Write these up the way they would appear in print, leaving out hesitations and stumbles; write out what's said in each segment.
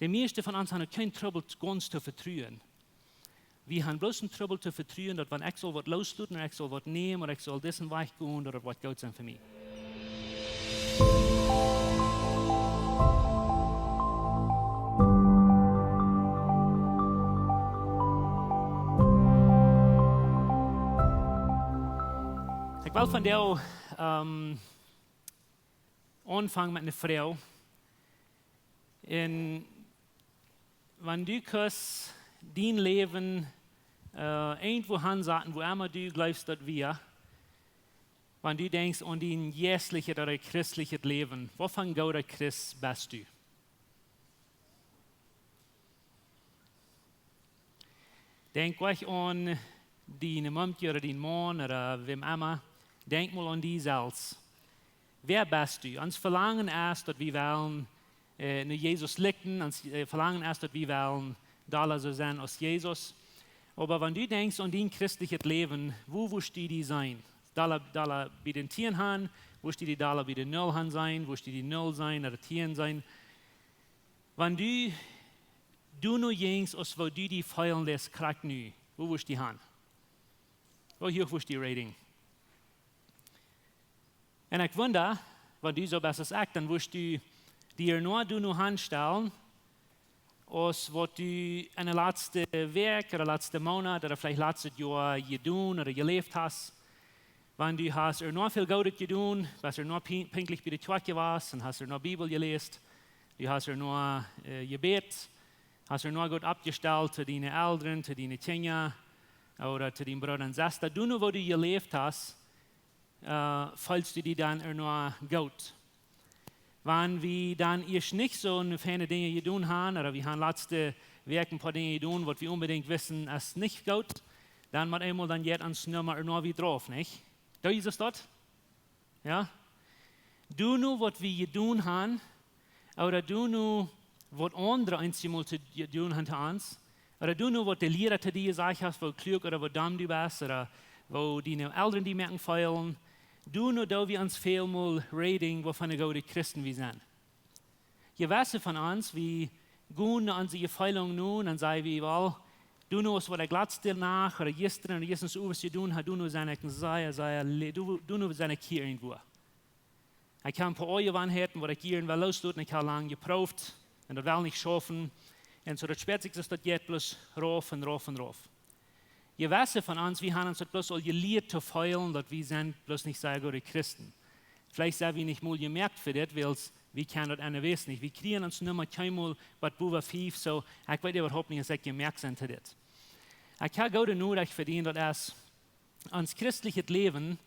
Die meisten von uns haben kein Trouble, ganz zu vertrauen. Wir haben bloß ein Trouble zu vertrauen, dass wenn ich soll was loslassen, oder ich soll was nehmen, oder ich soll diesen Weg gehen, oder was gut sein für mich. Ich will von dir anfangen mit einer Frau. Und wenn du kannst dein Leben irgendwo hinsetzen, wo immer du glaubst, dass wir, wenn du denkst an dein jährliches oder christliches Leben, wovon Gott als Christ bist du? Denk euch an deine Mutter oder deinen Mann oder wem immer. Denk mal an die selbst. Wer bist du? Uns verlangen erst, dass wir wollen Jesus lichten, uns verlangen erst, dass wir wollen da so sein als Jesus. Aber wenn du denkst an dein christliches Leben, wo willst du die sein? Da bei den Tieren haben, willst du die da bei den Null haben sein, willst du die Null sein oder Tieren sein? Wenn du nur jengst, als wo du die feilen lässt, kriegst du, wo willst du die haben? Wo hier willst du die Rating? Und ich wundere, wenn du so besser sagst, dann willst du dir nur anstellen, als was du in der letzten Werk oder letzten Monat oder vielleicht letztes Jahr getan oder gelebt hast. Wenn du hast nur viel Gutes getan, hast nur pünktlich bei der Kirche warst und hast nur Bibel gelesen, du hast nur gebetet, hast nur gut abgestellt zu deinen Eltern, zu deinen Kindern oder zu deinen Brüdern und Schwestern. Du nur, wo du gelebt hast, fühlst du dich dann nur gut. Wenn wir dann nicht so eine feine Dinge getan haben, oder wir haben letzte Werke ein paar Dinge getan, was wir unbedingt wissen, ist nicht gut, dann mal einmal dann jetzt ans Nummer nur wieder drauf, nicht? Da ist es dort? Ja? Du nur, was wir getan haben, oder du nur, was andere einmal zu tun haben zu uns, oder du nur, was der Lehrer zu dir gesagt hat, wo klug oder wo dumm du bist, oder wo deine Eltern die merken feilen, du nur da wir uns vielmal reden, wovon wir gute Christen wir sind. Je weißt von uns, wir gehen an unsere Feilung nun und sagen wir, well, du nur was der Glatzte nach oder gestern oder gestern so was zu tun hat, du nur seine du nur seine Kirche irgendwo. Ich habe ein paar Wahrheiten, wo ich hier loslösen, ich habe lange geprüft und das will nicht schaffen. Und so das spätestens ist das jetzt bloß rauf und rauf und rauf. Je weißt von uns, wir haben uns bloß all gelehrt zu feilen, dass wir sind bloß nicht sehr gute Christen. Vielleicht sind wir nicht mal gemerkt für das, weil wir kennen das eine wissen nicht. Wir kriegen uns nicht mehr keinmal, was Buba 5, so ich weiß überhaupt nicht, dass ich gemerkt sind zu das. Ich habe gute Nachricht für dich, dass uns christliches Leben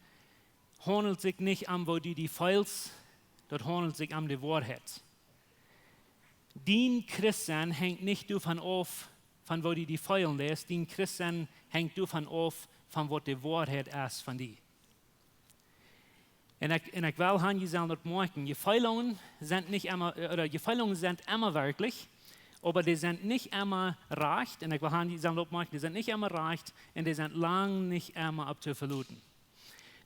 handelt sich nicht um, wo du die feilst, das handelt sich um die Wahrheit. Dein Christen hängt nicht davon auf, von wo die feilen lässt. Dein Christen hängt davon auf, von was die Wahrheit ist von dir. Und ich will haben gesagt, dass morgen, die Feilungen sind nicht immer, oder die Feilungen sind immer wirklich, aber die sind nicht immer recht. Und ich will haben gesagt, dass morgen, die sind nicht immer recht und die sind lang nicht immer abzuverluten.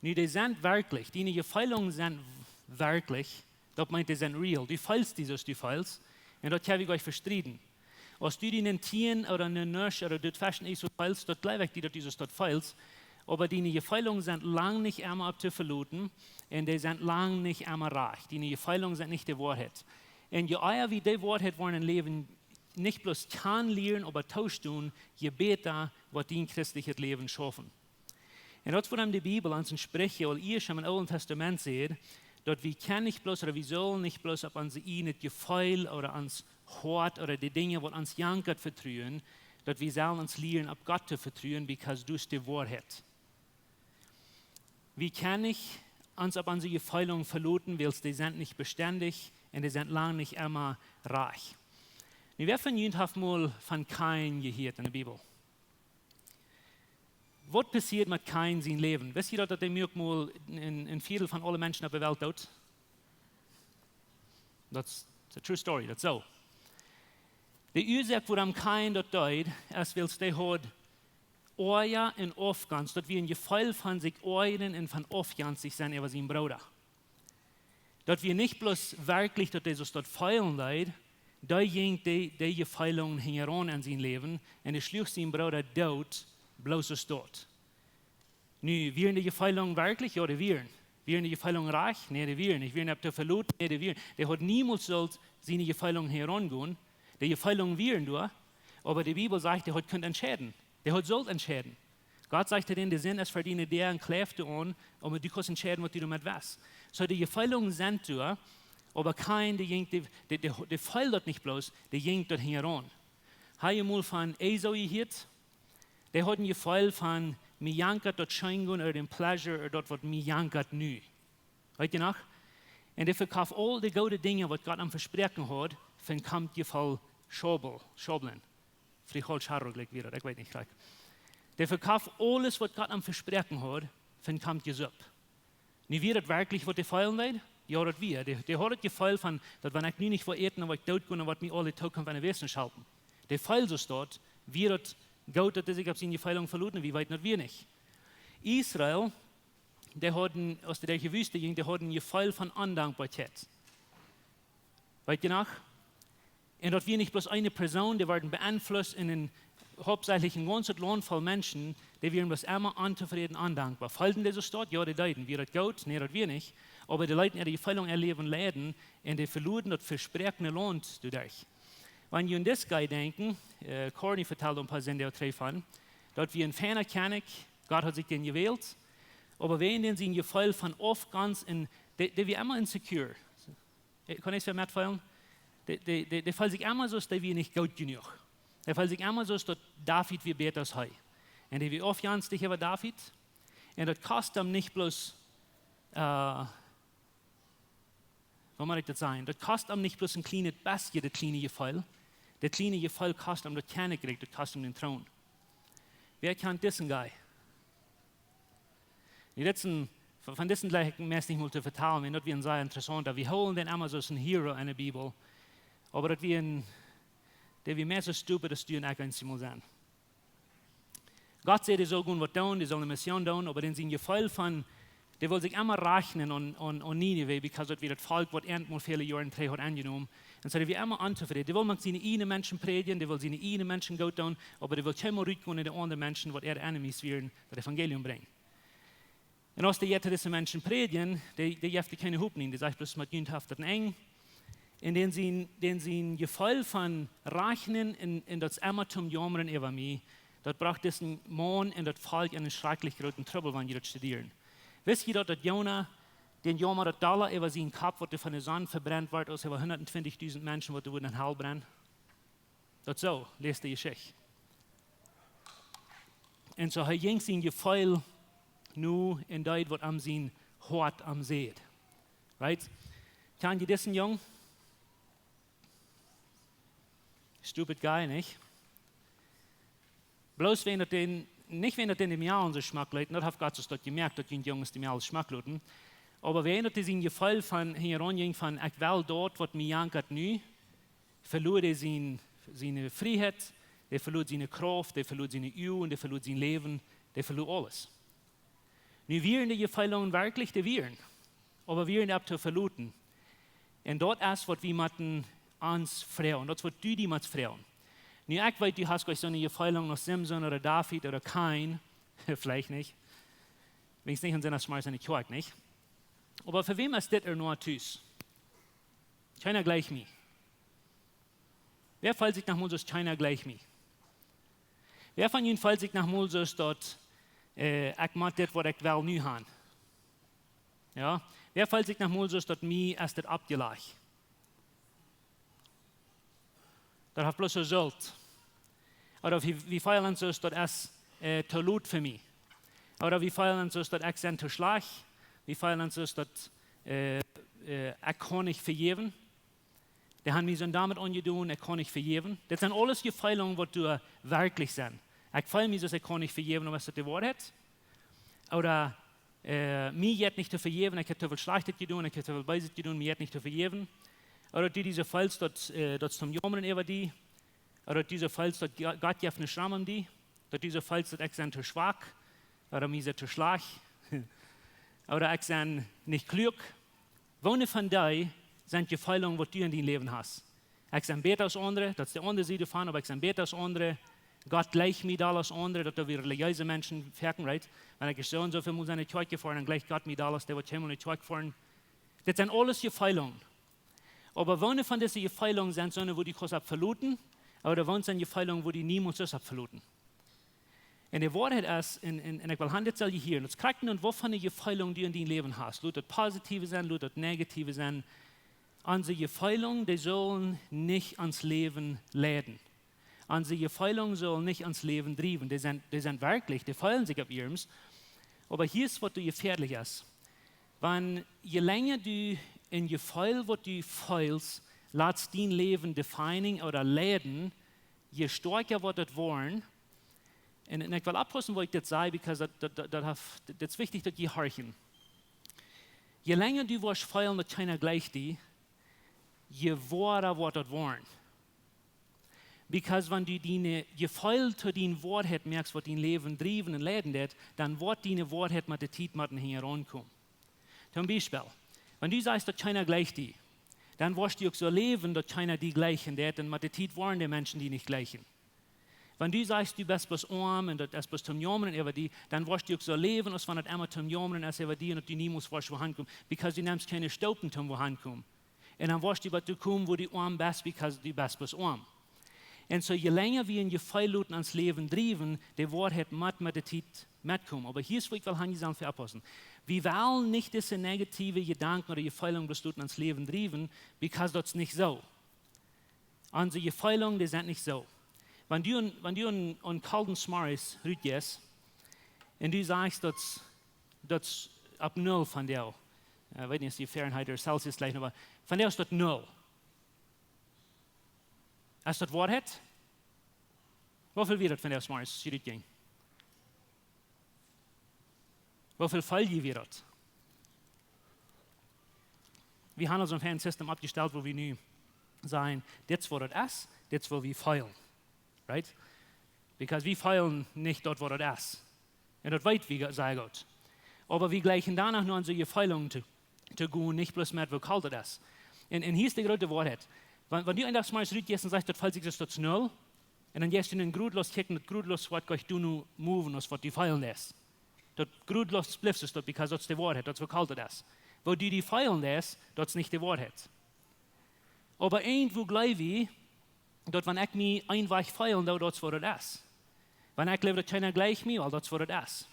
Nee, die sind wirklich, die Feilungen sind wirklich, das meint, die sind real. Du feilst dieses, du feilst. Und das habe ich euch verstritten. Als du die Tieren oder einen Nurse oder das Fashion ist so feilst, dort bleibe ich dir, dass dieses dort feilst. Aber die Feilungen sind lang nicht immer abzuverluten und die sind lang nicht immer reich. Die Feilungen sind nicht die Wahrheit. Und je eher wie die Wahrheit wollen im Leben nicht bloß kann lernen, aber tauschen tun, je besser wird dein christliches Leben schaffen. Und das, was die Bibel uns spricht, weil ihr schon im Alten Testament seht, dass wir können nicht bloß oder wir sollen nicht bloß auf unser eigenes Gefühl oder uns Hort oder die Dinge, die uns jankert, vertrauen, dass wir sollen uns lernen, auf Gott zu vertrauen, because du die Wahrheit. Wir können nicht uns auf unsere Gefühle verlassen, weil die sind nicht beständig und die sind lang nicht immer reich. Wir von Jünd haben mal von Kain gehört in der Bibel. Was passiert mit Kain sein Leben? Wisst ihr, dass der mal ein Viertel von allen Menschen auf der Welt tut? That's a true story, that's so. Die Ursache, warum Kain dort tut, ist, weil der hat Euer und Aufgans, dass wir ein Gefühl von sich euren und von Aufgans sich sein über seinen Bruder. Dass wir nicht bloß wirklich, dass Jesus dort feilen leid, da ging die Gefeilung heran an sein Leben und er schlug seinen Bruder dort, bloß aus dort. Nu, wären die Gefeilung wirklich? Ja, die wären. Wären die Gefeilung reich? Nein, die wären nicht. Wären die verloren? Nein, die wären. Der hat niemals sollt seine Gefeilung herangehen. Die Gefeilung wären nur, aber die Bibel sagt, der hat könnt entscheiden. Der hat sollt entscheiden. Gott sagte denen, die sind es verdienen, der und Kräfte an, aber du kannst entscheiden, was du damit was. So, die Gefeilung sind du, aber kein, der feilt dort nicht bloß, der jingt dort heran. Habe ich mal von Esau gehört, der hat ein Gefeil von, mir jankert dort Schein oder den Pleasure oder dort, was mir jankert nu. Weißt du noch? Und der verkauft all die guten Dinge, was Gott am Versprechen hat, von kommt Gefall Schobeln. Vielleicht halt Scharro gleich wieder, ich weiß nicht gleich. Der verkauft alles, was Gott am Versprechen hat, von kommt Jesup. Nicht wird das wirklich, was der feilen will? Ja, das wir. Der hat das Gefühl von, dass wenn ich nicht vereten, aber ich tot kann, was mir alle Tag von einer Wissenschaft. Der feilt es dort, wird das Gott, dass er sich auf seine Feilung verloren, wie weit nicht wir nicht. Israel, der hat aus der Wüste ging, der hat ein Gefühl von Undankbarkeit. Weißt du noch? Und dort wir nicht bloß eine Person, die werden beeinflusst in den hauptsächlich ein ganzes Land voll Menschen, die werden bloß immer unzufrieden, undankbar. Falten die so dort? Ja, die leiden. Wir das gut? Nee, das wir nicht. Aber die Leute, die Feilung erleben, leiden und die verloren das versprechende Land dadurch. Wenn wir an das denken, Corny vertellt ein paar Sender davon, dort wir in ferner König, Gott hat sich den gewählt, aber wenn sie ein Gefühl von oft ganz in, die wir immer insecure. Kann ich es mitfallen? Die fällt sich immer so, dass wir nicht gut genug. Die fällt sich immer so, dass David wie besser als heute. Und die wir oft ganz dich über David. Und das kostet ihm nicht bloß, wie muss ich das sagen? Das kostet ihm nicht bloß ein kleines Bastion, das kleine Gefühl. Das kleine Gefühl kostet ihm das Königreich, das kostet ihm den Thron. Wer kennt diesen Guy? Von diesen gleich mehr nicht mal zu vertellen, das wird sehr interessant. Wir holen den immer so einen Hero in der Bibel, aber das wird der wir mehr so stupid, dass du ein einziges sein. Gott sagt, die soll gut was tun, die soll eine Mission tun, aber den sind Gefühl von, der will sich immer rechnen an Nineveh, weil das wird das Volk, was irgendwann viele Jahre hat angenommen. Und so, der will immer unzufrieden. Der will mit seinen eigenen Menschen predigen, der will seine eigenen Menschen gut tun, aber der will immer rückgehen in die anderen Menschen, was Enemies werden, das Evangelium bringen. Und als die jetzt diese Menschen predigen, die haben keine Hoffnung, die sagen bloß mit Jündhaften eng. In den sie ein Gefühl von Rechnen in das Ammertum jammern über mich, das braucht diesen Mann und das Volk einen schrecklich großen Trouble, wenn sie das studieren. Wisst ihr, dass Jona, den Jammer das Dollar über seinen Kopf, was von der Sonne verbrennt wird, aus über 120.000 Menschen, die wurden in Hell brennen? Das so, lest die Geschichte. Und so er ging sein Gefühl nur in das, was am sein Hort am seht. Right? Kann ihr diesen Jungen? Stupid guy, nicht? Bloß wenn das in dem Jahr unser Geschmack leiten, das hat Gott sich dort gemerkt, dass die Jungs dem Jahr Geschmack leiten. Aber wenn das in Gefühl von heranging von, ich will dort, was mir jankert nu, verlor er seine Freiheit, der verlor seine Kraft, der verlor seine Uhr, der verlor sein Leben, der verlor alles. Nu wären die Gefühle wirklich die wären, aber wir sind ab zu verloren. Und dort ist, was wir mit uns Frauen, das wird du die mit Frauen. Nu, ich weiß, du hast gleich so eine Gefühle nach Simson oder David oder Kain, vielleicht nicht. Wenn es nicht in seiner Schmerz nicht Quark, nicht? Aber für wem ist das nur tüß? Keiner gleich mir. Wer fällt sich nach Moses, keiner gleich mir? Wer von Ihnen fällt sich nach Moses dort, ich mag das, was ich will, nie haben? Ja? Wer fällt sich nach Moses dort, mir ist das abgelegt? Das hat bloß so Schuld. Oder wie feiern uns das, das ist zu laut für mich? Oder wie feiern uns das, ich bin zu schlecht? Wie feiern uns das, ich kann nicht vergeben? Die haben mich so damit angetan, ich kann nicht vergeben. Das sind alles Gefeilungen, die du wirklich sind. Ich feile mich, dass ich kann nicht vergeben, was das die Wahrheit ist. Oder mir jetzt nicht zu vergeben, ich habe zu viel Schlechtes getan, ich habe zu viel Böses getan, mir jetzt nicht zu vergeben. Oder diese Falls dort zum Jammern über die. Oder diese Falls dort Gott gibt eine Schramm um die. Oder diese Falls dort ich bin zu schwach. Oder mir sind zu schlecht. Oder ich bin nicht klug. Wohne von dir sind Gefeilungen, die du in deinem Leben hast. Ich bin beter als andere, das ist die andere Seite davon, aber ich bin beter als andere. Gott gleicht mir da als andere, dass wir religiöse Menschen merken, right? Wenn ich so und so viel muss in die Kirche fahren, dann gleicht Gott mir da als der, der Himmel in die Kirche fahren. Das sind alles Gefeilungen. Aber wenn von diesen Gefeilungen sind, sondern wo die Kurs verluten, oder wenn es sind Gefeilungen, wo die niemals das verluten. Und die Wahrheit ist, und ich will Hand jetzt hier, und das kriegt und wovon die Gefeilungen, die in deinem Leben hast, lut das positive sein, lut das negative sein, unsere Gefeilungen, die sollen nicht ans Leben leiten. Unsere Gefeilungen sollen nicht ans Leben treiben. Die sind wirklich, die feilen sich auf ihrem. Aber hier ist, was du gefährlich ist. Wenn je länger du in Gefeil, was du feilst, lässt dein Leben definieren oder leiten, je stärker wird das wollen. Und ich will abpassen, was ich das sage, weil das ist wichtig, dass ihr horchen. Je länger du wirst feilen, dass keiner gleich dir, je wahrer wird das wollen. Because wenn du deine Gefühl zu deinem Wahrheit merkst, was dein Leben treiben und leiden wird, dann wird deine Wahrheit mit der Zeit mit herankommen. Zum Beispiel, wenn du sagst, dass keiner gleich dir, dann wirst du auch so leben, dass keiner die gleichen wird, und mit der Zeit waren die Menschen, die nicht gleichen. Wenn du sagst, du bist bis arm und das bist zum Jammern über die, dann wirst du auch so leben, als wenn das immer zum Jammern ist über die und du niemals wirst wohin kommen, because du nimmst keine Staupen zum wohin kommen. Und dann wirst du kommen, wo du arm bist, because du bist bis arm. Und so je länger wir in Gefeiluten ans Leben treiben, die Wahrheit mit der Zeit mitkommen. Aber hier ist, wo ich will Handy sagen für Aposteln. Wir wollen nicht diese negative Gedanken oder Gefeilungen ans Leben treiben, because das ist nicht so. Unsere Gefeilungen, die sind nicht so. Wenn du einen kalten Smarris rütst und du sagst, das ab 0 von dir, ich weiß nicht, die Fahrenheit oder Celsius gleich, aber von der ist das 0. Ist das Wahrheit? Wie viel wird das von der Smarris rütgehen? Wie viel Fall wird das? Wir haben also ein System abgestellt, wo wir nun sagen, das wo das ist, das wo wir feilen. Right? Because wir feilen nicht dort, wo das ist. Und das weiß wir, sei Gott. Aber wir gleichen danach nur unsere Feilungen zu gehen, nicht bloß mehr, wo kalt das ist. Und hier ist die große Wahrheit. Wenn du das mal zurückgehst und sagst, das fällt sich das 0, und dann gehst du in den Grudlos kicken, das Grudlos wird gleich du nur moven, was die feilen lässt. Das Grudlos spliffst es dort, because das ist die Wahrheit, das ist wo kalt das ist. Wo du die feilen lässt, das ist nicht die Wahrheit. Aber irgendwo glaube ich, dass wenn ich mich einfach feilen, das ist wo das ist. Wenn ich lebe, dass keiner gleich mir, das ist wo das ist.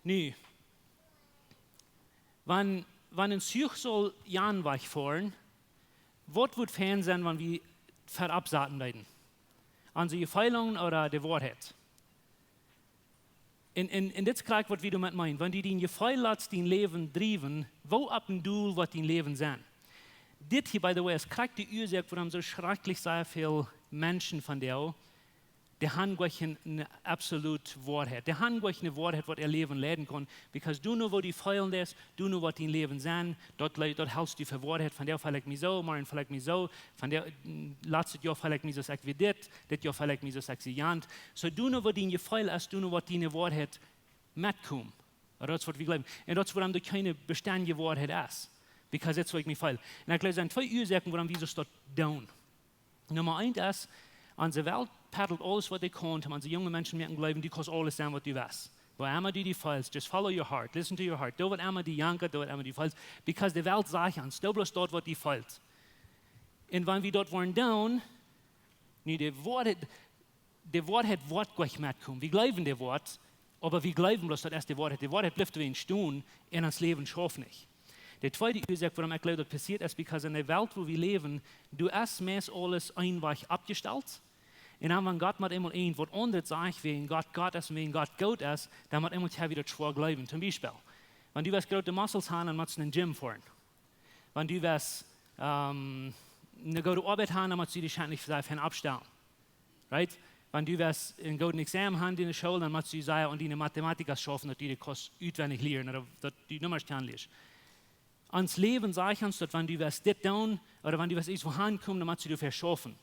Nu, wenn ein Zug soll Jahren fahren, was wird fern sein, wenn wir verabsaten werden? Unsere Gefeilungen oder die Wahrheit? Und das kriegt, was wir damit meinen. Wenn du dein Gefeil lässt, dein Leben treiben, wo ab und du wird dein Leben sein? Das hier, by the way, ist kriegt die Ursache, warum so schrecklich sehr viele Menschen von dir, die haben eine absolute Wahrheit. Die haben eine Wahrheit, was ihr Leben leiden kann. Because du nur, wo die feilen ist, du nur, was dein Leben sein, dort hältst du für Wahrheit. Von der vielleicht mich so, morgen vielleicht mich so, von der letztes Jahr vielleicht mich so sagt wie das Jahr vielleicht mich so sagt wie jant. So du nur, wo dein Gefeil ist, du nur, was deine Wahrheit mitkommt. Das ist, was wir glauben. Und das ist, warum du keine beständige Wahrheit ist. Because that's what ich mich feil. Und ich glaube, es sind zwei Ursachen, warum wir so down. Nummer 1 ist, unsere Welt paddelt alles, was sie kann, um unsere jungen Menschen merken, glauben, die kannst alles sein, was du weißt. Wo immer du die feilst, just follow your heart, listen to your heart. Da wird immer die janken, da wird immer die feilst. Because die Welt sagt uns, da bloß dort, was die feilt. Und wenn wir dort wollen down, die Wahrheit wird gleich mitkommen. Wir glauben das Wort, aber wir glauben bloß, das ist die Wahrheit. Die Wahrheit bleibt wie ein Stuhl, in das Leben schafft nicht. Die zweite Ursache, warum ich glaube, das passiert, ist, because in der Welt, wo wir leben, du hast meist alles einfach abgestellt. Und dann, wenn Gott mit einmal was anderes sagt, wie Gott ist und wie Gott gut ist, dann muss einmal wieder schwer glauben. Zum Beispiel, wenn du große Muskeln hast, dann musst du in den Gym fahren. Wenn du eine gute Arbeit hast, dann musst du dich nicht für abstellen. Right? Wenn du ein gutes Examen hast in der Schule, dann musst du sagen, und deine Mathematik schaffen, dass du die Kurs auswendig lernen oder dass du die Nummern kennst. Ans Leben sage ich uns, dass wenn du das tun oder wenn du irgendwo hinkommst, dann musst du dafür schaffen.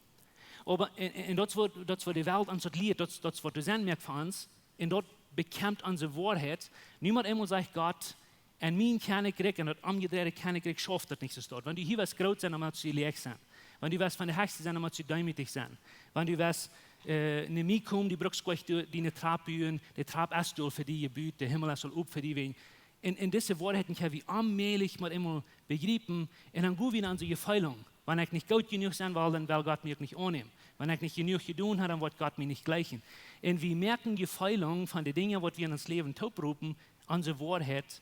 Aber das, was die Welt uns lehrt, das, was du sehen merkst für uns, und dort bekommt unsere Wahrheit. Niemand einmal sagt Gott, En mijn kennekrik en dat omgedraaide kennekrik schaft dat niet zo stort. Want hier was groot zijn, dan moet je leeg zijn. Want u was van de hechste zijn, dan moet je duimig zijn. Want u was ne mij komt, die brugskwacht die ne trap buien, de trap is door voor die je buurt, de himmel is al op voor die ween. En deze woorden hebben we allmählich maar immer begripen. En dan gaan we aan zo'n Feilung. Wanneer ik niet goed genoeg zijn wil, dan wil Gott mich nicht annehmen. Wanneer ik niet genoeg gedaan heb, dan wordt Gott mich nicht gleichen. En we merken die Feilung van de dingen wat we in ons leven toproepen, onze Wahrheit.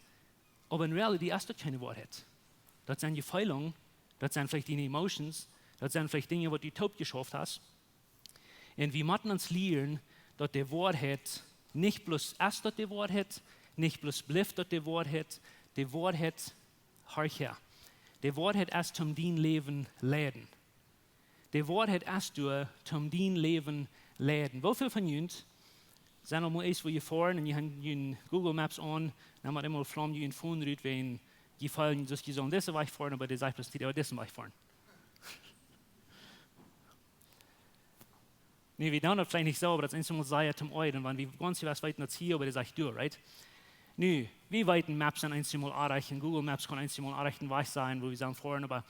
Aber in Realität ist das keine Wahrheit. Das sind die Feilungen, das sind vielleicht deine Emotions, das sind vielleicht Dinge, die du taub geschafft hast. Und wir müssen uns lernen, dass die Wahrheit nicht bloß ist, dass die Wahrheit, nicht bloß bleibt, dass die Wahrheit herrscht. Die Wahrheit ist zum dein Leben leiden. Die Wahrheit ist zum dein Leben leiden. Wie viele von uns zijn al maar eens waar je fahren en je hebt je Google Maps aan, dan moet je maar van je phone uit ween, je fallen dus je zo'n deze weg fahren, maar de zegt plus die deze weg fahren. Nee, we doen dat vielleicht nicht so, aber das ist immer sehr zum Euden, wenn wir ganz was weit nach hier, aber das sagt du, right? Nu, wie weiten Maps dann einmal erreichen, Google Maps kann einmal erreichen, was sein, wo wir sagen fahren, aber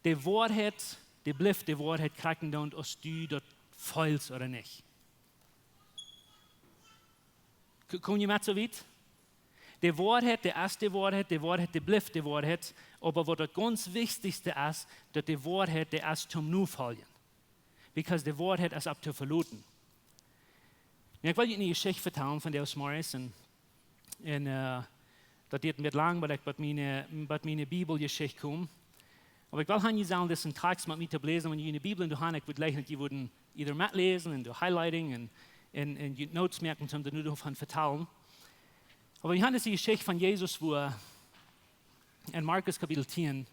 die Wahrheit, die bleibt die Wahrheit kriegen dann, ob du dort fehlst oder nicht. Kom je met zo weit? De Wahrheit, de erste Wahrheit, de Wahrheit, die bleibt die Wahrheit. Aber was das ganz Wichtigste ist, dass die Wahrheit, die ist zum Nufallen. Because die Wahrheit ist ab zu verloten. Ich will Ihnen eine Geschichte vertellen von der aus Morris. Und das geht nicht lang, weil ich bei meiner Bibelgeschichte komme. Aber ich will Ihnen sagen, das ist ein Text mit mir zu lesen, wenn ihr eine Bibel in der Hand habt, ich würde gleich, die würden either mitlesen und Highlighting und die Notes merken, um nur davon vertellen. Aber wir haben die Geschichte von Jesus, wo in Markus Kapitel 10,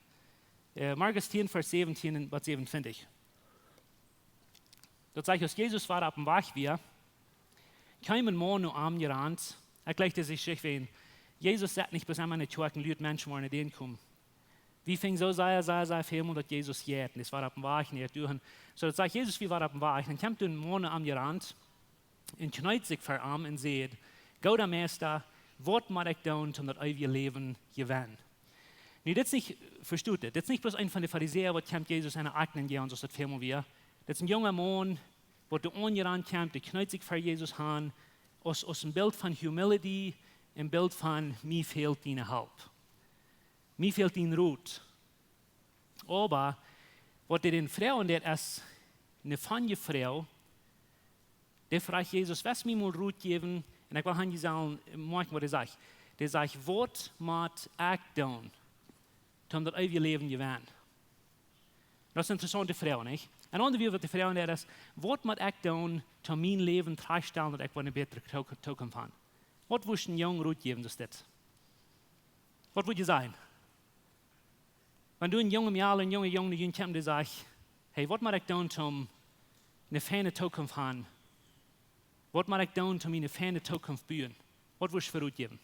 Markus 10, Vers 17 und 27. Dort sagt es, Jesus war auf dem Weg wieder, kam ein Mann nur arm gerannt, gleich die Geschichte wie Jesus sagt nicht, bis einmal in die Türken Leute Menschen waren, die kommen. Wie fing so sei viel, dass Jesus jährt, und es war auf dem Weg, nicht durch. So, das sagt Jesus, wie war auf dem Weg, dann kam ein Mann arm gerannt, und kniet sich vor ihm und sagt, Gott Meister, was muss ich tun, um das ewige Leben zu gewinnen? Nee, das ist nicht, versteht ihr, das ist nicht bloß ein von den Pharisäern, was kommt Jesus eine Akten gehen, so das Film wir. Das ist ein junger Mann, der da angerannt kommt, der kniet sich vor Jesus an, aus einem Bild von Humility, ein Bild von, mir fehlt deine Halb. Mir fehlt dein Rut. Aber, was den Frauen, der ist eine feine Frau, der fragt Jesus, was mir mal Ruhe geben? Und ich will Ihnen sagen, was er sagt. Der sagt, was muss ich tun, um das ewige Leben zu gewinnen? Das ist eine interessante Frage, nicht? Ein anderer wird die Frage, der ist, was muss ich tun, um mein Leben zu stellen, dass ich eine bessere Zukunft habe? Was willst du einem Jungen Ruhe geben, das ist? Was würdest du sagen? Wenn du ein junger Mädel, ein junger Junge kommst, der sagt, hey, was muss ich tun, um eine feine Zukunft zu haben? Was muss ich tun, um eine feine Zukunft zu bauen? Was willst du für Ruhe geben?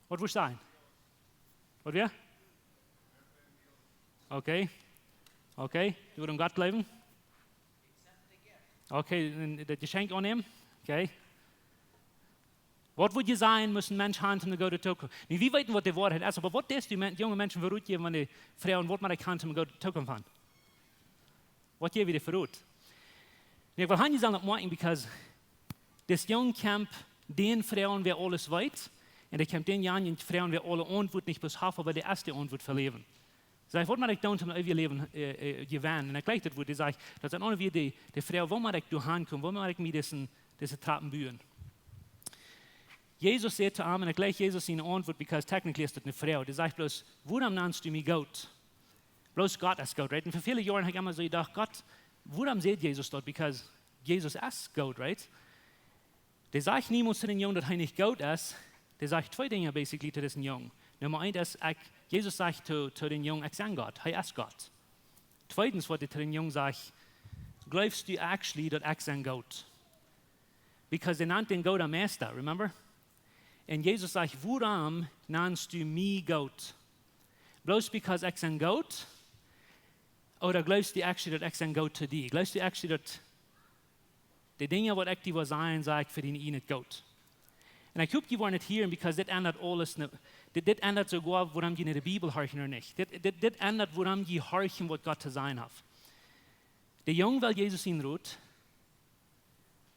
Was willst du sagen? Was wir? Okay. Okay. Du willst um Gott leben? Okay, das Geschenk annehmen? Okay. Was würde ich sagen, müssen Menschen haben, um Gott zu kommen? Wie weit, was die Wahrheit ist, aber was ist die jungen Menschen für Ruhe geben, wenn die Frauen, was man kann, um Gott zu kommen? Was gebe ich dir für Ruhe? Ich will nicht sagen, das machen, weil das junge Camp, den Frauen, wer alles weiß, und ich kommt den jungen Frauen, wer alle Antwort nicht bloß haben, aber die erste Antwort verleben. Sag ich, was man tun, um ihr Leben gewinnen? Und ich gleich das würde ich sagen, das ist auch wie die Frau, wo man durch hinkommen, wo man mit diesen Trappen bühen. Jesus sagt zu ihm, und gleich Jesus in Antwort, because technically ist das eine Frau, die sagt bloß, warum nennst du mich Gott? Bloß Gott ist Gott, right? Und für viele Jahre habe ich immer so gedacht, Gott, warum sagt Jesus dort? Because Jesus ist Gott, right? Der sagt niemals zu den Jungen, dass er nicht Gott ist. Der sagt zwei Dinge basically zu diesen Jungen. Nummer eins ist, Jesus sagt zu den Jungen, ich bin Gott, er ist Gott. Zweitens, was er zu den Jungen sagt, glaubst du actually, dass ich bin Gott? Because er nennt den Gott am Meister, remember? Und Jesus sagt, warum nennst du mich Gott? Bloß because ich bin Gott? Oder glaubst du actually, dass ich bin Gott zu dir? Glaubst du actually, dass de dingen wat ik die wil zijn, zeg ik, verdien ik niet goed. En ik hoop, die waren niet hier, because dit ändert alles. Dit ändert sogar, waarom je naar de Bibel horchen of niet. Dit ändert, waarom je horchen, wat God te zijn heeft. De jong wil Jezus in roet,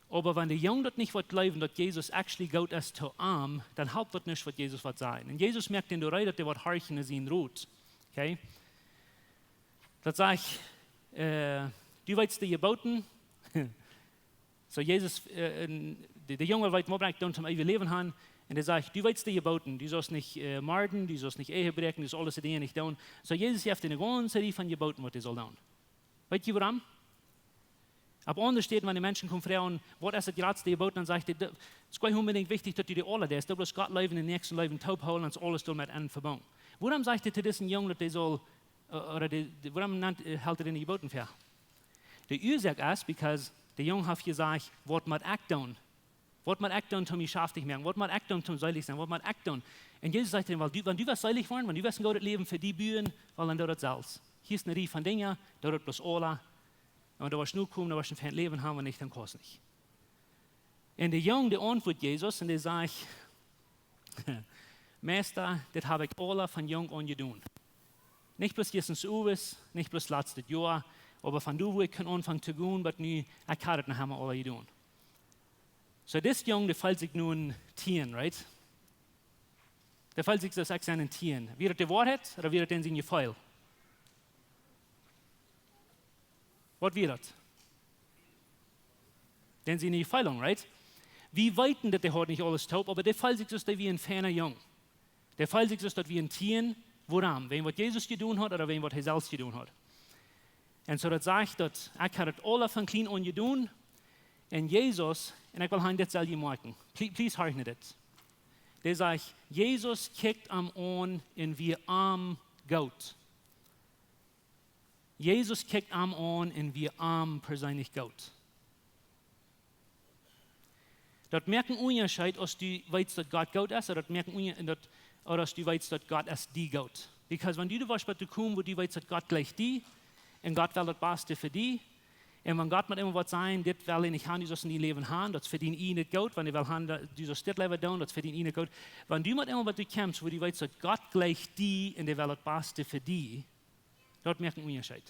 aber wenn de jong dat niet wat leven, dat Jezus actually goed is te arm, dan helpt dat niet wat Jezus wat zijn. En Jezus merkt in de rij dat hij wat horchen is in roet. Okay? Dat zeg ik, du weißt die geboten. So Jezus, de jongen weet wat ik dan zum eeuwig leven gaan. En hij zegt, du weißt die geboten. Du sollst nicht morden, du sollst nicht Ehe breken, du sollst alles die dingen nicht doen. So Jezus heeft een ganze serie van geboten wat hij zal doen. Weet je waarom? Op anders steht, wenn die Menschen kommen fragen, was ist das letzte Gebot, dann sagt er, es ist nicht unbedingt wichtig, dass du die alle das, du bloß Gott leben, in den nächsten Leben taub holen und alles mit einem verbunden. Warum sagt er zu diesem Jungen, dass der soll, warum hält er den Geboten für? Der Ursache ist, because der Junge hat gesagt, was muss ich tun? Was muss ich tun, um mich schaftig zu machen? Was muss ich tun, um seilig zu sein? Was muss ich tun? Und Jesus sagt ihm, wenn du was seilig werden, wenn du was ein gutes Leben für die Bühnen, weil dann dort selbst. Hier ist eine Reihe von Dingen, dort bloß alle. Und da was nur kommen, da was ein fein Leben haben wir nicht, dann kostet nicht. Und der Junge, der antwortet Jesus und der sagt, Meister, das habe ich alle von jung an getan. Nicht bloß jetzt Uwes, nicht bloß letztes Jahr, aber von du, wo ich kann anfangen zu tun, aber nie, ich habe das haben wir alle getan. So, das Junge, der fällt sich nun Tieren, right? Der fällt sich das seinen Tieren. Wird die Wahrheit oder wird denn sie Gefeil? Was wird das? Denn sie nicht Feilung, right? Wir weiten, dass der hat nicht alles taub, aber der fällt sich das wie ein feiner Jung. Der fällt sich das wie ein Tier, woran? Wem was Jesus getan hat oder wem was er selbst getan hat. Und so das sagt, dass ich habe das alle von klein an getan. Und Jesus, und ich will haben das selber merken. Please hören das. Der sagt, Jesus kickt am an und wir arm Gott. Jesus kickt am an und wir arm persönlich Gott. Das merken Unterschied, als du weißt, dass Gott Gott ist, oder das merken oder als du weißt, dass Gott ist die Gott. Because wenn du was zu kommen, wo du weißt, dass Gott gleich die, und Gott will das Beste für die, und wenn Gott mit immer was sein, das will ich nicht haben, du sollst in die Leben haben, das verdient ihn nicht Gott, wenn du will haben, du sollst das Leben tun, das verdient ihn nicht Gott. Wenn du mit immer was du kämpfst, wo du weißt, dass Gott gleich die, und der will das Beste für die, dort merken Unterschied.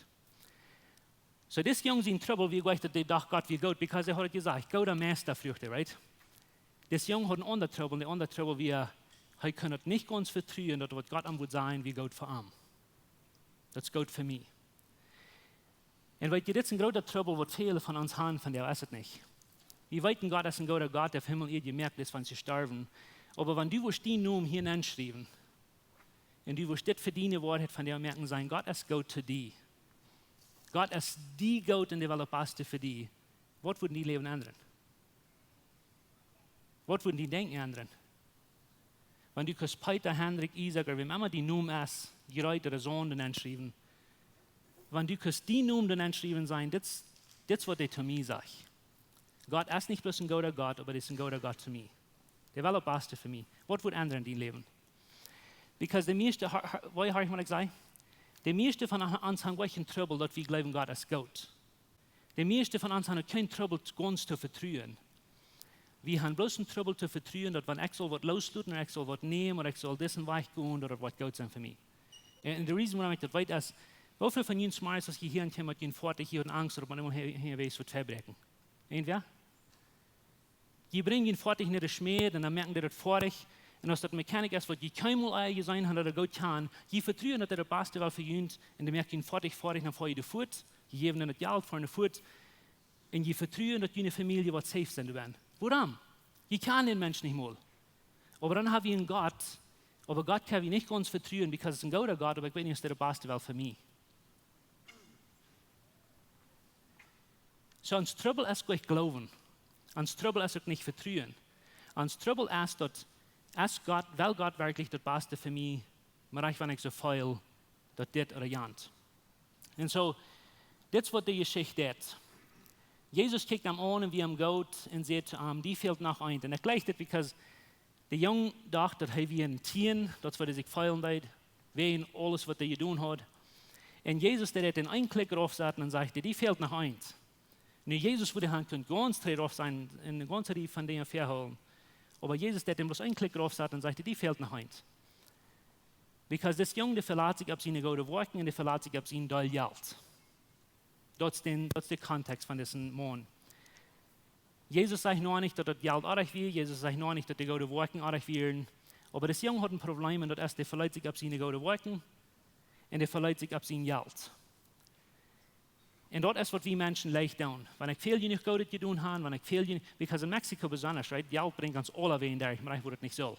So, this Junge ist in Trouble, wie gesagt, der dachte, Gott will Gott, because er hat gesagt, Gott am Meisterfrüchte, right? Das Junge hat einen anderen Trouble, und der andere Trouble, wie er kann nicht ganz vertrauen, dass was Gott am wird sein, wie Gott für ihn. Das ist Gott für mich. Und weil das ist ein großer Trouble, was viele von uns haben, von der ist es nicht. Wir weiten, Gott ist ein guter Gott, der Himmel ihr gemerkt ist, wenn sie sterben. Aber wenn du die Namen hier hinschreiben, und du wirst das verdienen Wort von der merken sein, Gott ist Gott zu dir. Gott ist die Gott, und der will das Beste für dich. Was würden die Leben ändern? Was würden die Denken ändern? Wenn du Peter, Hendrik, Isaac oder wem immer die Namen ist, die Leute oder Sohn dann schreiben, wenn du die Namen dann schreiben sein, das ist, was der zu mir sagt. Gott ist nicht bloß ein guter Gott, aber er ist ein guter Gott zu mir. Der will das Beste für mich. Was wird ändern in dein Leben? Because der meiste, was habe ich mal gesagt? Der meiste von uns haben keinen Trouble, dass wir glauben, Gott ist Gott. Der meiste von uns haben keinen Trouble, ganz zu vertrauen. Wir haben bloß einen Trouble zu vertrauen, dass wenn ich soll was losluten, oder ich soll was nehmen, oder ich soll dessen Weg gehen, oder was Gott sein für mich. Und der Reason, warum ich das weiß, ist, wie viele von Ihnen schmeißen, dass ich hier in Thema gehen fort, ich hier und Angst, oder man immer hier weiß, was verbrechen. Irgendwer? Die bringen ihn fort, ich nicht das Schmäh, dann merken die das vorig, und als das Mechanik ist, was die keinmal sein hat, oder Gott kann, die vertrauen, dass er das Beste will für uns, und die merken ihn fort, dann fahre ich die Furt, die geben ihnen das Geld, fahren die Furt, und die vertrauen, dass deine Familie was safe sein wird. Warum? Ich kann den Menschen nicht mal. Aber dann habe ich einen Gott, aber Gott kann ich nicht ganz vertrauen, weil es ist ein guter Gott, aber ich weiß nicht, dass der Beste will für mich. So, uns Trouble ist gleich Glauben. Uns Trouble ist auch nicht Vertrauen. Uns Trouble ist, dass weil Gott wirklich das Beste für mich, aber ich, wenn ich so feil, dass das oder jant. Und so, das ist, was die Geschichte ist. Jesus kijkt hem aan en wie hem gaat en zegt, die fehlt noch ein. Und er gleicht das, because der Junge dachte, dass er wie ein Tier, das was er sich feilen deed, wegen alles, was er getan hat. Und Jesus, der hat den einen Klick draufgesetzt und sagte, die fehlt noch eins. Nu, Jesus würde han können ganz drauf sein, in der ganzen Reihe von denen verholen. Aber Jesus, der dem bloß einen Klick drauf sagt und sagte, die fehlt noch eins. Because das Junge, der verlässt sich auf seine gute Worte und der verlässt sich auf sein doll Geld. Das ist der Kontext von diesem Mann. Jesus sagt noch nicht, dass das Geld artig wird. Jesus sagt noch nicht, dass die gute Worte artig werden. Aber das Junge hat ein Problem und das ist, der verlässt sich auf seine gute Worte und der verlässt sich auf sein Geld. Und das ist, was wir Menschen leicht tun. Wenn ich viel genug Gutes getan habe, wenn ich viel genug, because in Mexiko besonders, right, Geld bringt uns alle Wege durch, aber ich würde es nicht so.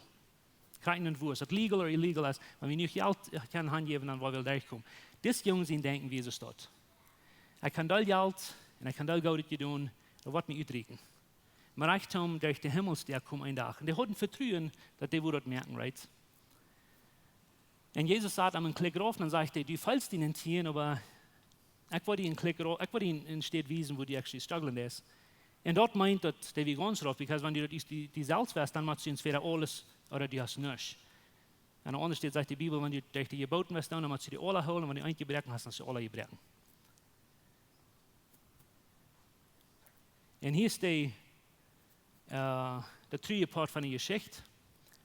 Keinen wo es legal oder illegal ist, wenn wir nicht Geld können handgeben, dann wollen wir durchkommen. Das Junge sind denken, wie es dort. Ich kann all Geld und ich kann all Gutes getan, das wird mich ausdrücken. Mein Reichtum durch den Himmelsstern kommt ein Tag. Und die hatten Vertrauen, dass die das merken, right? Und Jesus sagt am Klick drauf, dann sagt er, du fällst ihnen Tieren, aber ich wollte ihnen Klick drauf, ich wollte ihnen in Stadt wiesen, wo die actually struggling ist. Und dort meint das, der wie ganz drauf, because wenn du die selbst wärst, dann machst du entweder alles oder du hast nichts. Und anders steht, sagt die Bibel, wenn du durch die geboten wirst, dann machst du die alle holen, und wenn du ein gebrechen hast, dann hast du alle gebrechen. Und hier ist der dritte Part von der Geschichte.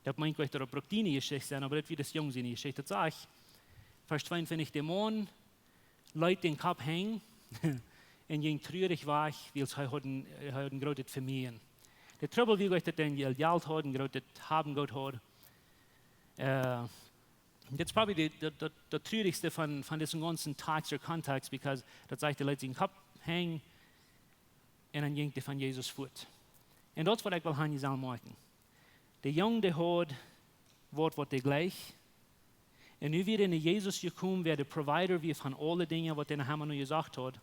Das meint euch, dass das die Geschichte sein, aber das wird das Junge sein, die Geschichte. Das sage ich. Vers 52, der Mann lässt den Kopf hängen und ging traurig weg, weil er hat ein großes Vermehren. Der Trouble, wie euch das denn Geld hat, ein großes Haben Gott hat. Das ist probably der traurigste von diesem ganzen Tag oder Kontext, because das sagt, er lässt den Kopf hängen und dann ging er von Jesus fort. Und das, was ich will, Hanni sagen machen. Der Junge, der hat, wird der gleich. Und nu wird in Jesus gekommen, wer der Provider wie von allen Dingen, was der Hammer nur gesagt hat.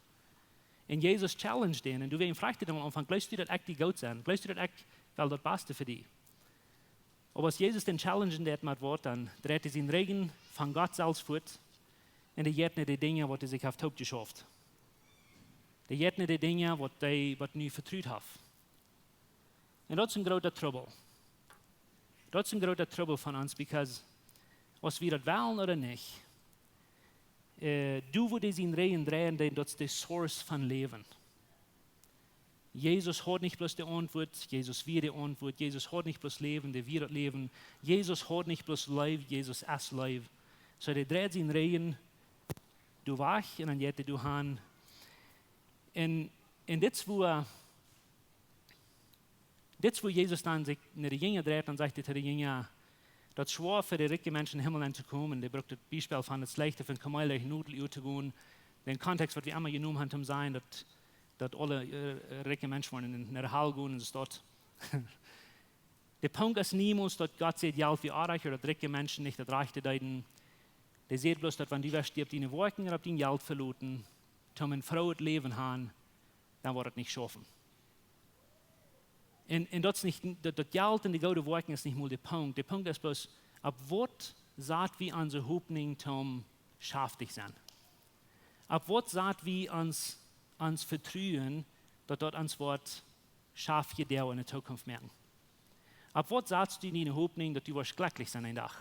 Und Jesus challenged den. Und du wirst ihn fragen am Anfang, glaubst du, dass echt die Gott sein? Glaubst du, dass echt, weil das Beste für dich? Aber als Jesus den challengen hat mit Wort, dann dreht er seinen Regen von Gott selbst fort. Und er geht nicht die Dinge, was er sich auf Haupt geschafft. Er geht nicht die Dinge, was er nie vertraut hat. Und das ist ein großer Trouble. Das ist ein großer Trouble von uns, because was wir das wollen oder nicht, du würdest ihn drehen, denn das ist die Source von Leben. Jesus hat nicht bloß die Antwort, Jesus wird die Antwort, Jesus hat nicht bloß Leben, der wird Leben, Jesus hat nicht bloß Leib, Jesus ist Leib. So der dreht ihn drehen, du wach und dann geht du han. Und das, wo Jesus dann sich nach den Jüngern dreht, dann sagt er zu den Jüngern, das ist schwer für die reichen Menschen in den Himmel zu kommen. Der braucht das Beispiel von das Leichte von Kamel durch Nudel zu gehen. Den Kontext, was wir immer genommen haben, um sein, dass alle reichen Menschen in der Halle gehen und es dort. Der Punkt ist niemals, dass Gott sieht, ja, wie artig oder reiche Menschen nicht das Reichte deuten. Der sieht bloß, dass wenn die stirbt, die Worten oder die Geld verloren, um ein frohes Leben haben, dann wird es nicht schaffen. Und das Geld und die gute Worte ist nicht mal der Punkt. Der Punkt ist bloß, ab was sagt wie unsere Hoffnung zum schaftig sein? Ab was sagt wie uns vertrauen, dass dort uns Wort scharf gedauert in der Zukunft merken? Ab was sagst du in deiner Hoffnung, dass du wirst glücklich sein ein Tag?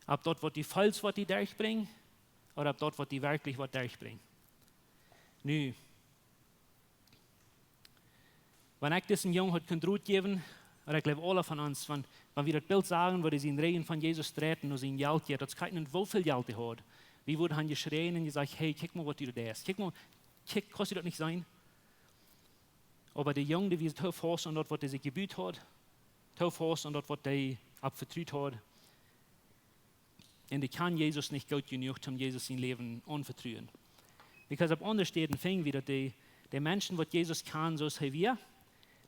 Ab dort wird die falsch, was die durchbringen, oder ab dort wird die wirklich was durchbringen? Nu, wenn ich diesen Jungen hat Kontrolle geben, oder ich glaube alle von uns, wenn wir das Bild sagen, wo sie in Regen von Jesus treten und sein Geld geht, das keinen wo viel Geld er hat. Wie wurde han geschrien und gesagt, hey, guck mal, was du da hast. Guck mal, kostet das nicht sein? Aber der Junge, der wie tauf hast und dort, was er sich gebüht hat, tauf hast und dort, was er abvertraut hat. Und ich kann Jesus nicht gut genug, um Jesus sein Leben anvertrauen. Because ab anders steht ein Fing wieder, die Menschen, was Jesus kann, so wie wir,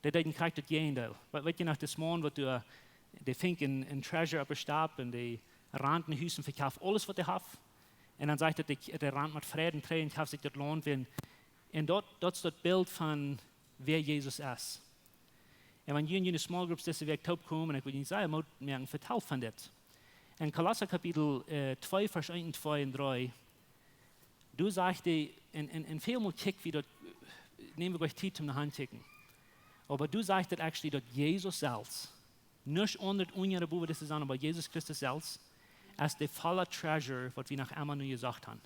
der kriegt das Gegenteil. Weißt du, nach dem Morgen, was du, der fängt in Treasure auf Stab und die Rand in Hüsen verkauft, alles, was er hat. Und dann sagt er, der Rand mit Frieden, Tränen, kauft sich das Lohn. Und dort ist das Bild von, wer Jesus ist. Und wenn in Small Groups diese Weg taub kommen, ich würde Ihnen sagen, ich muss verteilt von das. In Kolosser Kapitel 2, Vers 1, 2 und 3, du sagst, in vielmal Kick, wie dort, nehmen wir euch Zeit zum Handkicken. Aber du sagst actually, dass Jesus selbst, nicht unter unsere Buben, das ist an, aber Jesus Christus selbst, als der volle Treasure, was wir nach einmal nur gesagt haben.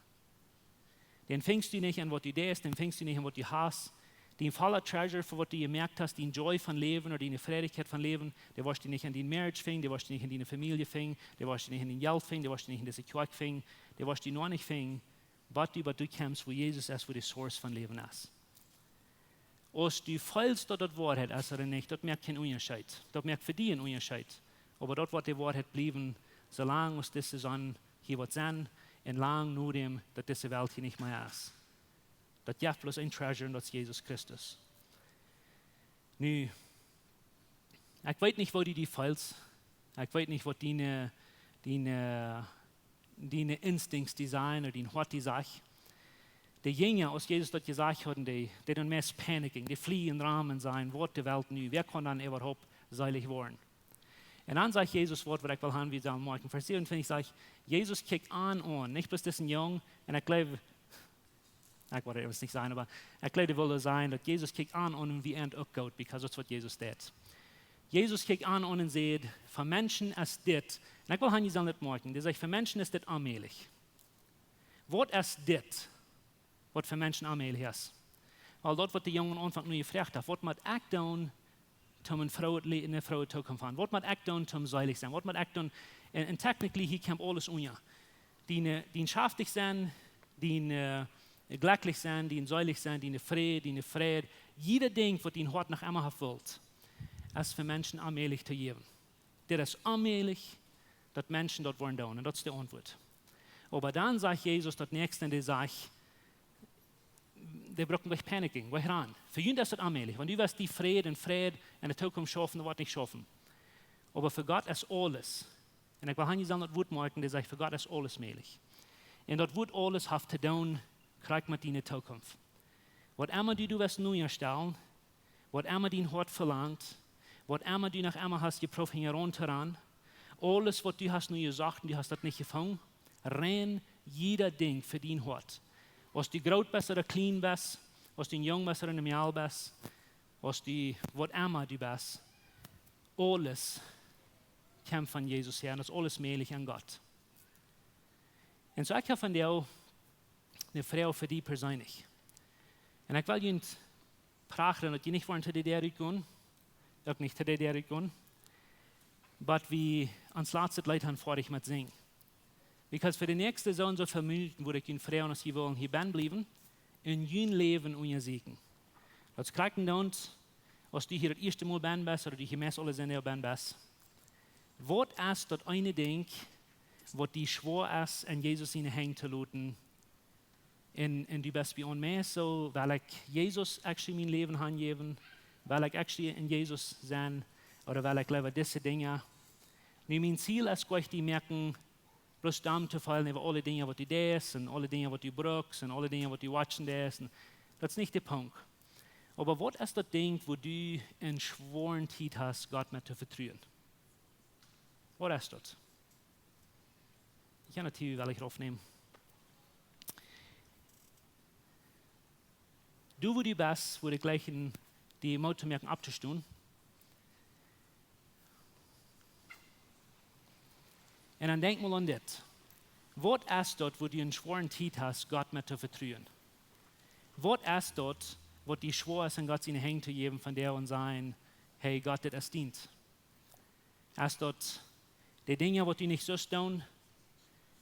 Den fängst du nicht an, was du denkst, den fängst du nicht an, was du hast. Den voller Treasure, für was du gemerkt hast, den Joy von Leben oder die Freudigkeit von Leben, der wirst du nicht an den Marriage finden, der wirst du nicht in deine Familie finden, der wirst du nicht in den Geld finden, der wirst du nicht in diese Kirche finden, der wirst du nur nicht finden, was du kommst, wo Jesus ist, wo die Source von Leben ist. Als du fehlst dort Wahrheit ist oder nicht, dort merkt kein Unterschied. Dort merkt für dich ein Unterschied. Aber dort wird die Wahrheit bleiben, solange uns diese Sonne hier wird sein, und lang nur dem, dass diese Welt hier nicht mehr ist. Das gibt bloß ein Treasure und das ist Jesus Christus. Nu, ich weiß nicht, wo du die fehlst. Ich weiß nicht, was deine Instinkte sein oder dein Hort die sagt. Die Jünger, als Jesus das gesagt hat, die dann mehr paniken, die fliehen Rahmen sein, wird die Welt nu, wer kann dann überhaupt seilig werden? Und dann sagt Jesus, was ich will haben, wie sie morgen. Vers 27 sagt, Jesus kickt an, nicht bloß diesen Jungen, und ich glaube, ich wollte es nicht sein, aber ich glaube, es will sein, dass Jesus kickt an und wie er auch geht, because that's what Jesus did. Jesus kickt an und sagt, für Menschen ist das, und ich will haben, die sollen nicht morgen, der sagt, für Menschen ist das allmählich. Was ist das? Was für Menschen allmählich ist. Weil dort wird die Jungen Anfang nur gefragt, was man ich tun, um eine Frau zu kommen? Was man ich tun, um seilig sein? Was man ich tun, und technically, hier kommt alles unter. Die schaftig sein, die glücklich sein, die seilig sein, die Friede, jeder Ding, was die Hort nach immer erfüllt, ist für Menschen allmählich zu geben. Das ist allmählich, dass Menschen dort wollen tun, und das ist die Antwort. Aber dann sagt Jesus, das nächste, der sagt, die brauchen gleich Paniken, gleich ran. Für ihn ist das allmählich. Wenn du wirst die Friede in der Zukunft schaffen, dann wird nicht schaffen. Aber für Gott ist alles. Und ich will nicht sagen, das Wort merken, der sagt, für Gott ist alles möglich. Und das Wort alles hat zu tun, kriegt mit deiner Zukunft. Was immer du wirst neu erstellen, was immer dein Hort verlangt, was immer du nach immer hast geprüft heran, alles, was du hast nur gesagt und du hast das nicht gefangen, renn jeder Ding für dein Hort. Was du groß bist oder klein bist, was du jung bist oder im Jahr bist, was du, was immer du bist, alles kommt von Jesus her und das ist alles möglich an Gott. Und so ich habe von dir eine Frau für dich persönlich. Und ich will Ihnen praten, dass die nicht wollen zu der gehen, auch nicht zu der gehen, aber wie ans letzte Leid haben vor ich mit singen. Because für die nächsten so und so viele Minuten würde ich Ihnen fragen, dass Sie wollen hier bleiben und Ihr Leben und Ihr Segen. Das kriegen wir uns, als du hier das erste Mal bist oder die hier meist alle sind, bist. Was ist das eine Ding, was die schwor ist, in Jesus in Hängen zu lassen? Und du bist bei uns so, weil ich Jesus actually mein Leben hingeben, weil ich actually in Jesus sein oder weil ich lebe diese Dinge. Und mein Ziel ist, euch die merken, bloß dann zu fallen über alle Dinge, was du denkst und alle Dinge, was du brauchst und alle Dinge, was du watchen denkst. Das ist nicht der Punkt. Aber was ist das Ding, wo du in Schworenheit hast, Gott mit zu vertrauen? Was ist das? Ich kann natürlich, weil ich aufnehmen. Du, wo du bist, wo du gleich in die Mauer merken abzustehen. Und dann denk mal an das. Was ist dort, wo du einen schworen Tiet hast, Gott mit zu vertrauen? Was ist dort, wo die schwor ist, an Gott seine Hände zu geben, von der und sein, hey Gott, das dient? Ist dort die Dinge, die du nicht so tun?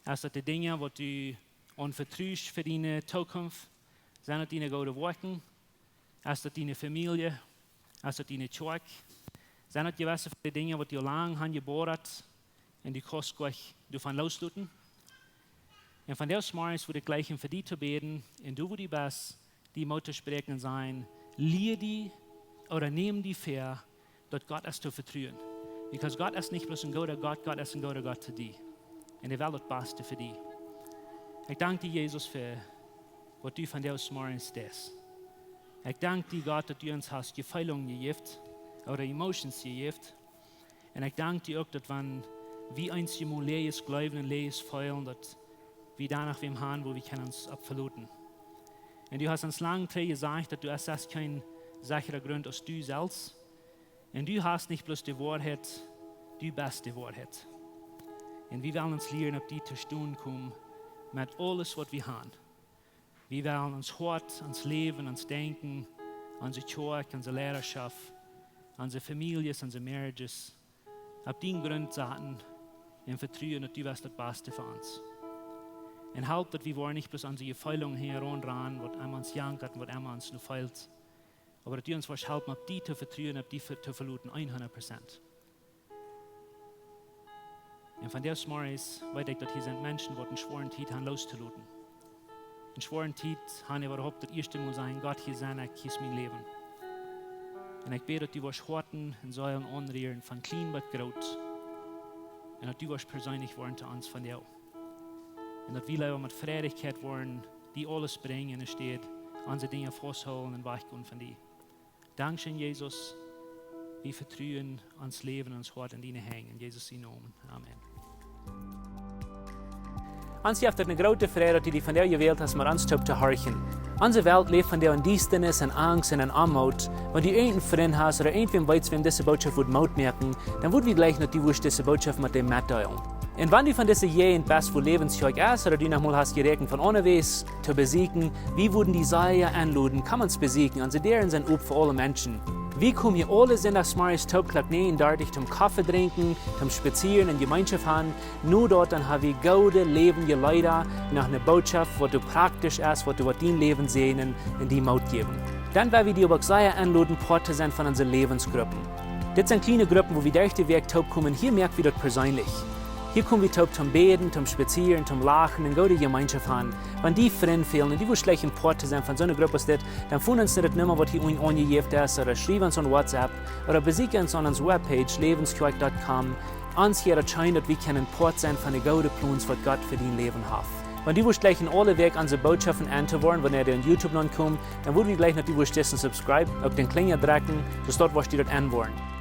Ist dort die Dinge, die du unvertraust für deine Zukunft? Sind das deine guten Worte? Ist das deine Familie? Ist das deine Kirche? Sind das gewisse Dinge, die du lange haben geboren und die kannst du von loslösen? Und von der Morgens würde ich gleich für dich zu beten, und du, wo du bist, die Mutter sprechen sein, lehre die oder nimm die fair, dass Gott ist zu vertrauen. Because Gott ist nicht bloß ein guter Gott, Gott ist ein guter Gott zu dir. Und er will das Beste für dich. Ich danke dir, Jesus, für was du von der Morgens tust. Ich danke dir, Gott, dass du uns hast Gefühlungen gegeben oder Emotions gegeben. Und ich danke dir auch, dass wenn wir eins mal leeres Glauben und leeres Feuer, dass wir danach wem haben, wo wir können uns abverluten. Und du hast uns lange gesagt, dass du hast kein sicherer Grund als du selbst. Und du hast nicht bloß die Wahrheit, du bist die Wahrheit. Und wir wollen uns lernen, auf die zu tun kommen, mit alles, was wir haben. Wir wollen uns Hort, uns Leben, uns Denken, unsere Kirche, unsere Lehrerschaft, unsere Familien, unsere Marriages, auf den Grund sagen und vertrauen, dass du wirst das Beste für uns. Und halt, dass wir nicht bloß unsere Gefäulungen heranrennen, was einmal uns jankert und was einmal uns nur fehlt, aber dass du uns helfen, auf die zu vertrauen, auf die zu verluten, 100%. Und von der Morgens weiß ich, dass hier sind Menschen, die einen schweren Tiet haben loszuluten. Einen schweren Tiet haben wir überhaupt das erste Mal sein, Gott, hier sein, hier ist mein Leben. Und ich bete, dass du was Horten und Säulen anrühren, von klein bis groß. Und dass du was persönlich worden zu uns von dir. Und dass wir lieber mit Freudigkeit wollen, die alles bringen, und steht, unsere Dinge festhalten und weichgehen von dir. Dankeschön, Jesus. Wir vertrauen uns Leben, uns Hort in deine Hände. In Jesus' Namen. Amen. Uns heeft het een grote vrede dat die van jou gewählt hast, maar ons te horchen. Onze Welt lebt von der Diestenis und Angst und Armut. Wenn du irgendeinen Freund hast oder irgendwem weißt, wem diese Botschaft wird Mut merken, dann wird wir gleich noch die diese Botschaft mit dem mitteilen. Und wenn du von dieser Jehen best wohl lebenszeug ist oder du nochmal hast gerechnet von unterwegs zu besiegen, wie würden die Seile anluden, kann man es besiegen, und sie deren sind up für alle Menschen. Wir kommen hier alle sonntagsmorgens Taubklack nehmen, dort zum Kaffee trinken, zum Spazieren und Gemeinschaft haben. Nur dort dann haben wir gute, lebendige Leute nach einer Botschaft, was du praktisch ist, was du mit dein Leben sehen und die Mut geben. Dann werden wir die aber sehr anladen, Part zu sein von unseren Lebensgruppen. Das sind kleine Gruppen, wo wir durch den Weg taub kommen. Hier merken wir das persönlich. Hier kommen wir taub zum Beten, zum Spazieren, zum Lachen und gute Gemeinschaft haben. Wenn die Freunde fehlen und die wollen schlecht ein Part zu sein von so einer Gruppe ist, dann finden uns das nicht mehr, was hier angegeben ist, oder schreiben uns an WhatsApp oder besuchen uns an unserer Webpage lebenskirche.com. Uns hier erscheint, dass wir können Part sein von den guten Plänen, was Gott für dein Leben hat. Wenn du gleich in alle Weg unsere Botschaften anzuhören, wenn ihr auf YouTube ankommt, dann würden wir gleich noch die subscribe, auf den Klinger drücken, dass dort was die dort anwollen.